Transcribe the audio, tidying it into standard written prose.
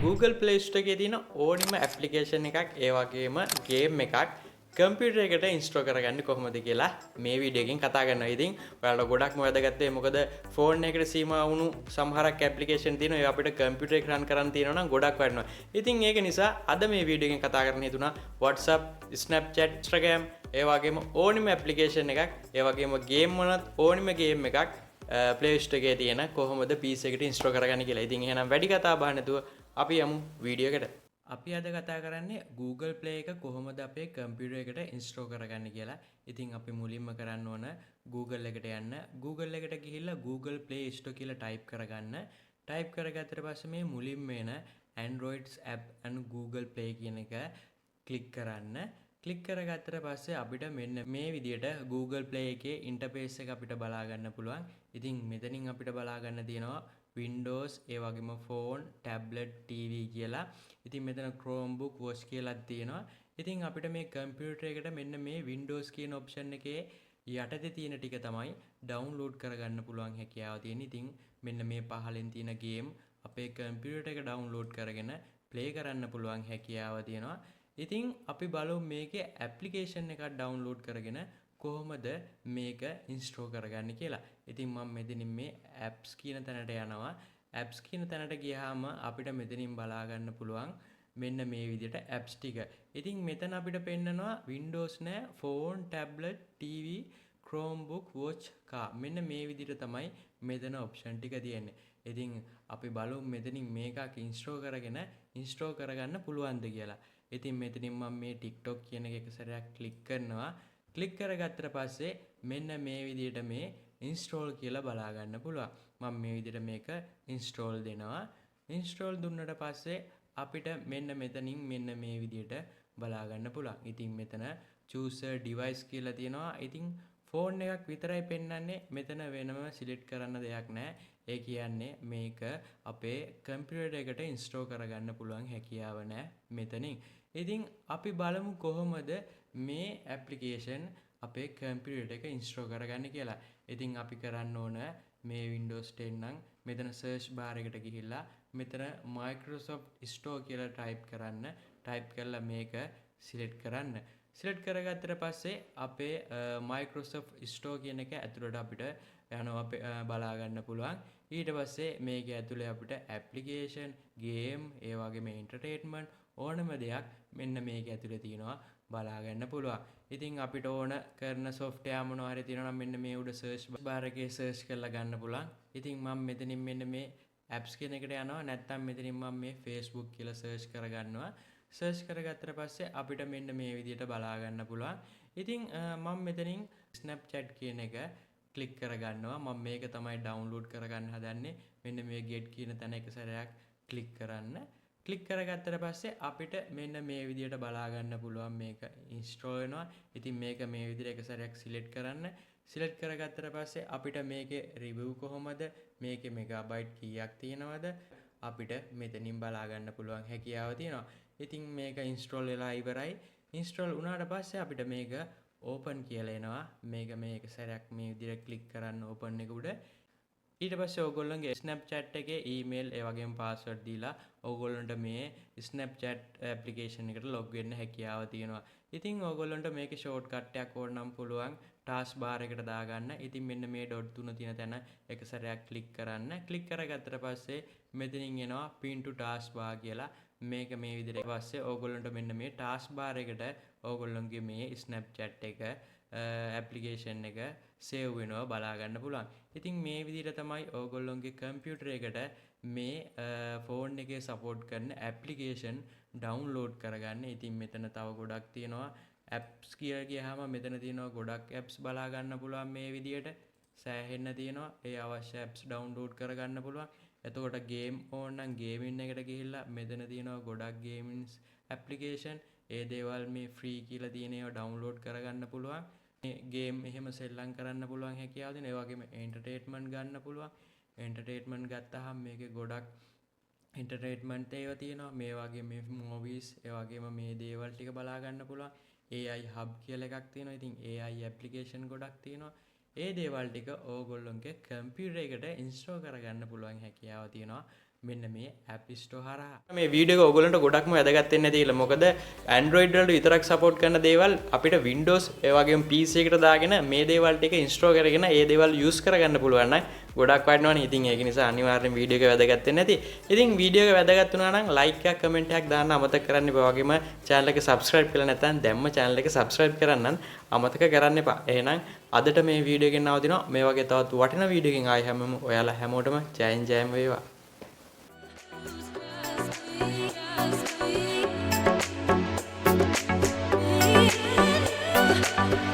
Google Play Store එකේ තියෙන ඕනිම application එකක් ඒ වගේම ගේම් එකක් කම්පියුටර් එකට ඉන්ස්ටෝල් කරගන්නේ කොහොමද කියලා මේ වීඩියෝ එකෙන් කතා කරනවා. ඉතින් ඔයාලට ගොඩක්ම වැදගත් වෙයි මොකද ෆෝන් එකට සීමා වුණු සමහරක් ඇප්ලිකේෂන් තියෙනවා. ඒ අපිට කම්පියුටර් එක රන් කරන්න තියෙනවා නම් ගොඩක් වටිනවා. ඉතින් ඒක නිසා අද මේ වීඩියෝ එකෙන් කතා කරන්න හිතුණා WhatsApp, Snapchat, Instagram ඒ වගේම ඕනිම ඇප්ලිකේෂන් එකක් ඒ වගේම ගේම් වලත් ඕනිම ගේම් එකක් Play Store එකේ තියෙන කොහොමද PC එකට ඉන්ස්ටෝල් කරගන්නේ කියලා. ඉතින් එහෙනම් වැඩි කතා බහ නැතුව අපි යමු වීඩියෝ එකට. අපි අද කතා කරන්නේ Google Play එක කොහොමද අපේ කම්පියුටර් එකට ඉන්ස්ටෝල් කරගන්නේ කියලා. ඉතින් අපි මුලින්ම කරන්න ඕන Google එකට යන්න. Google එකට ගිහිල්ලා Google Play Store කියලා ටයිප් කරගන්න. ටයිප් කරගත්තට පස්සේ මේ මුලින්ම එන Androids app and Google Play කියන එක ක්ලික් කරන්න. ක්ලික් කරගත්තට පස්සේ අපිට මෙන්න මේ විදියට Google Play එකේ ඉන්ටර්ෆේස් එක අපිට බලා ගන්න පුළුවන්. ඉතින් මෙතනින් අපිට බලා ගන්න තියෙනවා Windows ඒ වගේම phone, tablet, TV කියලා. ඉතින් මෙතන Chromebook, watch කියලාත් තියෙනවා. ඉතින් අපිට මේ කම්පියුටර් එකට මෙන්න මේ Windows කියන option එකේ යටතේ තියෙන ටික තමයි download කරගන්න පුළුවන් හැකියාව තියෙන. ඉතින් මෙන්න මේ පහලින් තියෙන game අපේ කම්පියුටර් එක download කරගෙන play කරන්න පුළුවන් හැකියාව තියෙනවා. ඉතින් අපි බලමු මේකේ ඇප්ලිකේෂන් එකක් ඩවුන්ලෝඩ් කරගෙන කොහොමද මේක ඉන්ස්ටෝල් කරගන්නේ කියලා. ඉතින් මම මෙතනින් මේ apps කියන තැනට යනවා. apps කියන තැනට ගියාම අපිට මෙතනින් බලා ගන්න පුළුවන් මෙන්න මේ විදිහට apps ටික. ඉතින් මෙතන අපිට පෙන්නනවා Windows නෑ, phone, tablet, TV, Chromebook, watch, car. මෙන්න මේ විදිහට තමයි මෙතන option ටික තියෙන්නේ. ඉතින් අපි බලමු මෙතනින් මේකක් ඉන්ස්ටෝල් කරගන්න පුළුවන්ද කියලා. ඉතින් මෙතනින් මම මේ TikTok කියන එක සැරයක් ක්ලික් කරනවා. ක්ලික් කරගත්තට පස්සේ මෙන්න මේ විදිහට මේ install කියලා බලා ගන්න පුළුවන්. මම මේ විදිහට මේක install දෙනවා. install දුන්නට පස්සේ අපිට මෙන්න මෙතනින් මෙන්න මේ විදිහට බලා ගන්න පුළුවන්. ඉතින් මෙතන choose a device කියලා තියෙනවා. ඉතින් ෆෝන් එකක් විතරයි පෙන්වන්නේ. මෙතන වෙනම සිලෙක්ට් කරන්න දෙයක් නැහැ. ඒ කියන්නේ මේක අපේ කම්පියුටර් එකට ඉන්ස්ටෝල් කරගන්න පුළුවන් හැකියාව නැහැ මෙතනින්. ඉතින් අපි බලමු කොහොමද මේ ඇප්ලිකේෂන් අපේ කම්පියුටර් එක ඉන්ස්ටෝල් කරගන්නේ කියලා. ඉතින් අපි කරන්න ඕන මේ Windows 10 නම් මෙතන search bar එකට ගිහිල්ලා මෙතන Microsoft Store කියලා type කරන්න. type කරලා මේක select කරන්න. select කරගත්තට පස්සේ අපේ Microsoft Store කියන එක ඇතුළට අපිට යනවා බලා ගන්න පුළුවන්. ඊට පස්සේ මේක ඇතුලේ අපිට application, game, ඒ වගේම entertainment ඕනම දෙයක් මෙන්න මේක ඇතුලේ තියෙනවා බලා ගන්න පුළුවන්. ඉතින් අපිට ඕන කරන software මොනවා හරි තියෙනවා නම් මෙන්න මේ උඩ search bar එකේ search කරලා ගන්න පුළුවන්. ඉතින් මම මෙතනින් මෙන්න මේ apps කියන එකට යනවා. නැත්නම් මෙතනින් මම මේ Facebook කියලා search කරගන්නවා. search කරගත්තට පස්සේ අපිට මෙන්න මේ විදිහට බලා ගන්න පුළුවන්. ඉතින් මම මෙතනින් Snapchat කියන එක ක්ලික් කරගන්නවා. මම මේක තමයි ඩවුන්ලෝඩ් කරගන්න හදන්නේ. මෙන්න මේ get කියන තැන එක සැරයක් ක්ලික් කරන්න. ක්ලික් කරගත්තට පස්සේ අපිට මෙන්න මේ විදිහට බලා ගන්න පුළුවන් මේක ඉන්ස්ටෝල් වෙනවා. ඉතින් මේක මේ විදිහට එක සැරයක් සිලෙක්ට් කරන්න. සිලෙක්ට් කරගත්තට පස්සේ අපිට මේකේ රිවිව් කොහොමද? මේකේ මෙගාබයිට් කීයක් තියෙනවද? අපිට මෙතනින් බලා ගන්න පුළුවන් හැකියාව තියෙනවා. ඉතින් මේක ඉන්ස්ටෝල් වෙලා ඉවරයි. ඉන්ස්ටෝල් වුණාට පස්සේ අපිට මේක open කියලා එනවා. මේක සැරයක් මේ විදිහට ක්ලික් කරන්න open එක උඩ. ඊට පස්සේ ඕගොල්ලන්ගේ Snapchat එකේ email ඒ වගේම password දීලා ඕගොල්ලන්ට මේ Snapchat application එකට log වෙන්න හැකියාව තියෙනවා. ඉතින් ඕගොල්ලන්ට මේකේ shortcut එකක් ඕන නම් පුළුවන් task bar එකට දාගන්න. ඉතින් මෙන්න මේ dot 3 තියෙන තැන එක සැරයක් click කරන්න. click කරගත්තට පස්සේ මෙතනින් එනවා pin to task bar කියලා. මේක මේ විදිහට පස්සේ ඕගොල්ලන්ට මෙන්න මේ task bar එකට ඕගොල්ලන්ගේ මේ Snapchat එක ඇප්ලිකේෂන් එක සේව් වෙනවා බලා ගන්න පුළුවන්. ඉතින් මේ විදිහට තමයි ඕගොල්ලොන්ගේ කම්පියුටර් එකට මේ ෆෝන් එකේ සපෝට් කරන ඇප්ලිකේෂන් ඩවුන්ලෝඩ් කරගන්න. ඉතින් මෙතන තව ගොඩක් තියෙනවා. apps කියලා ගියාම මෙතන තියෙනවා ගොඩක් apps බලා ගන්න පුළුවන් මේ විදිහට. සෑහෙන්න තියෙනවා. ඒ අවශ්‍ය apps ඩවුන්ලෝඩ් කරගන්න පුළුවන්. එතකොට game ඕන නම් gaming එකට ගිහිල්ලා මෙතන තියෙනවා ගොඩක් gamings application. ඒ දේවල් මේ free කියලා තියෙන ඒවා ඩවුන්ලෝඩ් කරගන්න පුළුවන්. මේ game එහෙම සෙල්ලම් කරන්න පුළුවන් හැකියාව තියෙන. ඒ වගේම entertainment ගන්න පුළුවන්. entertainment ගත්තාම මේකේ ගොඩක් entertainment ඒවා තියෙනවා. මේ වගේ මේ movies ඒ වගේම මේ දේවල් ටික බලා ගන්න පුළුවන්. AI hub කියලා එකක් තියෙනවා. ඉතින් AI application ගොඩක් තියෙනවා. ඒ දේවල් ටික ඕගොල්ලොන්ගේ කම්පියුටර් එකට ඉන්ස්ටෝල් කරගන්න පුළුවන් හැකියාව තියෙනවා මෙන්න මේ App Store හරහා. මේ වීඩියෝ එක ඔයගොල්ලන්ට ගොඩක්ම වැදගත් වෙන්න තියෙලා. මොකද Android වලට විතරක් support කරන දේවල් අපිට Windows ඒ වගේම PC එකට දාගෙන මේ දේවල් ටික install කරගෙන ඒ දේවල් use කරගන්න පුළුවන් නම් ගොඩක් වටිනවනේ. ඉතින් ඒක නිසා අනිවාර්යෙන් වීඩියෝ එක වැදගත් වෙන්න ඇති. ඉතින් වීඩියෝ එක වැදගත් වුණා නම් like එකක් comment එකක් දාන්න අමතක කරන්න එපා. වගේම channel එක subscribe කරලා නැත්නම් දැම්ම channel එක subscribe කරන්න අමතක කරන්න එපා. එහෙනම් අදට මේ වීඩියෝ එකෙන් නවතිනවා. මේ වගේ තවත් වටිනා වීඩියෝ එකකින් ආයෙ හැමෝම ඔයාලා හැමෝටම ජයෙන් වේවා. Yeah.